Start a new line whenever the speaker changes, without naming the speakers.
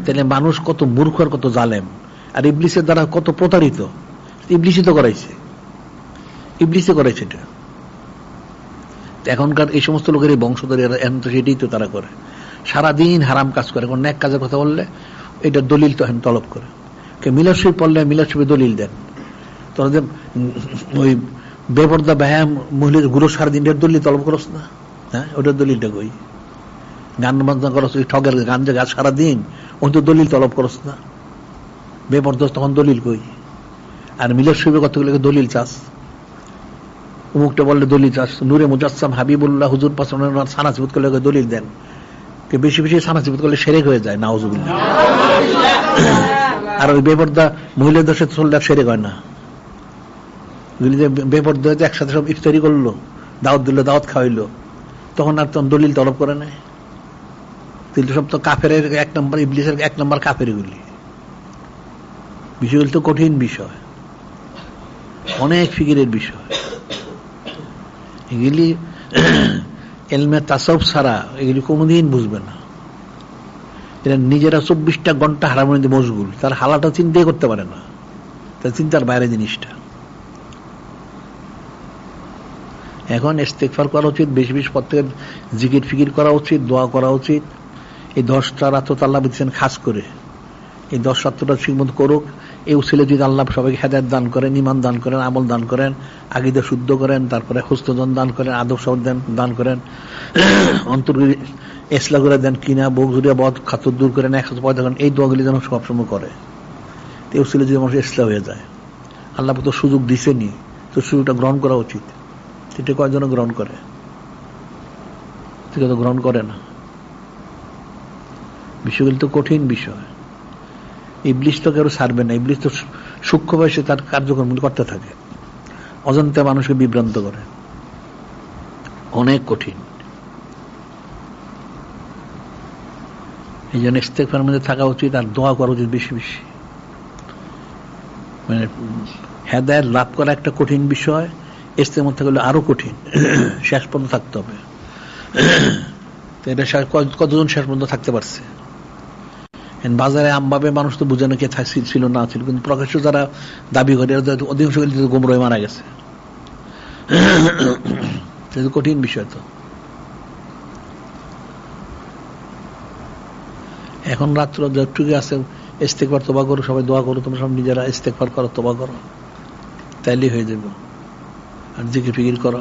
তাহলে মানুষ কত মূর্খ আর কত জালেম, আর ইবলিসের দ্বারা কত প্রতারিত। ইবলিসই তো করাইছে, ইবলিসে করাইছে এটা। এখনকার এই সমস্ত লোকের এই বংশধর এখন তো সেটাই তো তারা করে, সারাদিন হারাম কাজ করে। কোন এক কাজের কথা বললে এটা দলিল তো তলব করে। মিলাদ শরীফ পড়লে মিলাদ শরীফে দলিল দেন। তোরা যে ওই বেপর্দা ব্যায়াম মহিলার গুরু সারাদিন দলিল তলব করস না? হ্যাঁ, ওটার দলিলটা কই? গান বাজনা করস, ওই ঠগের গান যে গাছ সারাদিন, ওই তো দলিল তলব করস না? বেপর্দা তখন দলিল কই? আর মিলাদ শরীফে কতগুলো দলিল চাস, উমুকটা বললে দলিল চাস। নূরে মুজাসসাম হাবিবুল্লাহ হুজুর পাশে সানা সিবত করলে দলিল দেন। বেশি বেশি সানা সিবত করলে শিরক হয়ে যায়, নাউজুবিল্লাহ। আর ওই বেপর্দা মহিলাদের সাথে চললে শিরক হয় না? বেপর্দা একসাথে সব ইফতারি করলো, দাওয়াত দিল, দাওয়াত খাওয়াইলো, তখন আর তখন দলিল তলব করে নাই? তাহলে সব তো কাফের এক নম্বর, ইবলিসের এক নম্বর কাফের। এগুলি বিষয়গুলি তো কঠিন বিষয়, অনেক ফিকিরের বিষয়। এগুলি এলমে তাসাউফ ছাড়া এগুলি কোনোদিন বুঝবে না। এরা নিজেরা 24টা ঘন্টা হারামের মধ্যে মশগুল, তার হালাটা চিন্তাই করতে পারে না, তার চিন্তার বাইরে জিনিসটা। এখন ইস্তেগফার করা উচিত, বেশি বেশি প্রত্যেকের জিকির ফিকির করা উচিত, দোয়া করা উচিত। এই 10টা রাত আল্লাহ দিচ্ছেন খাস করে, এই 10 রাতটা ঠিকমতো করুক। এই উসিলে যদি আল্লাহ সবাইকে হেদায়েত দান করেন, ঈমান দান করেন, আমল দান করেন, আকীদা শুদ্ধ করেন, তারপরে হুসনুজন দান করেন, আদব সব দান করেন, অন্তর্গুলি ইসলাহ করে দেন, কিনা বগজুরিয়া বদ খাতুর দূর করেন, একসাথে পয়দা করেন, এই দোয়াগুলি যেন সবসময় করে। এই উসিলে যদি মানুষ ইসলাহ হয়ে যায়, আল্লাহ তো সুযোগ দিছেনি, তো সুযোগটা গ্রহণ করা উচিত। সেটা কয়জন গ্রহণ করে? সেটা তো গ্রহণ করে না। বিষয়গুলি তো কঠিন বিষয়। ইবলিস তো কেউ ছাড়বে না, ইবলিস তো সূক্ষ্মভাবে সে তার কার্যক্রম করতে থাকে, অজান্তে মানুষকে বিভ্রান্ত করে, অনেক কঠিন। এই জন্য ইস্তেগফারের মধ্যে থাকা উচিত, আর দোয়া করা উচিত বেশি বেশি। মানে হেদায়েত লাভ করা একটা কঠিন বিষয়, ইস্তেগফার মধ্যে গেলে আরো কঠিন, শেষ পর্যন্ত থাকতে হবে। এটা কতজন শেষ পর্যন্ত থাকতে পারছে? বাজারে আমভাবে মানুষ তো বুঝে না কে ছিল না ছিল, কিন্তু প্রকাশ্য যারা দাবি করে অধিকাংশ গোমরা মারা গেছে। কঠিন বিষয় তো। এখন রাত্র যেটুকু আছে ইস্তেগফার তওবা করো, সবাই দোয়া করো, তোমরা সব নিজেরা ইস্তেগফার করো, তওবা করো, তাইলেই হয়ে যাবে। আর জিকির ফিকির করো।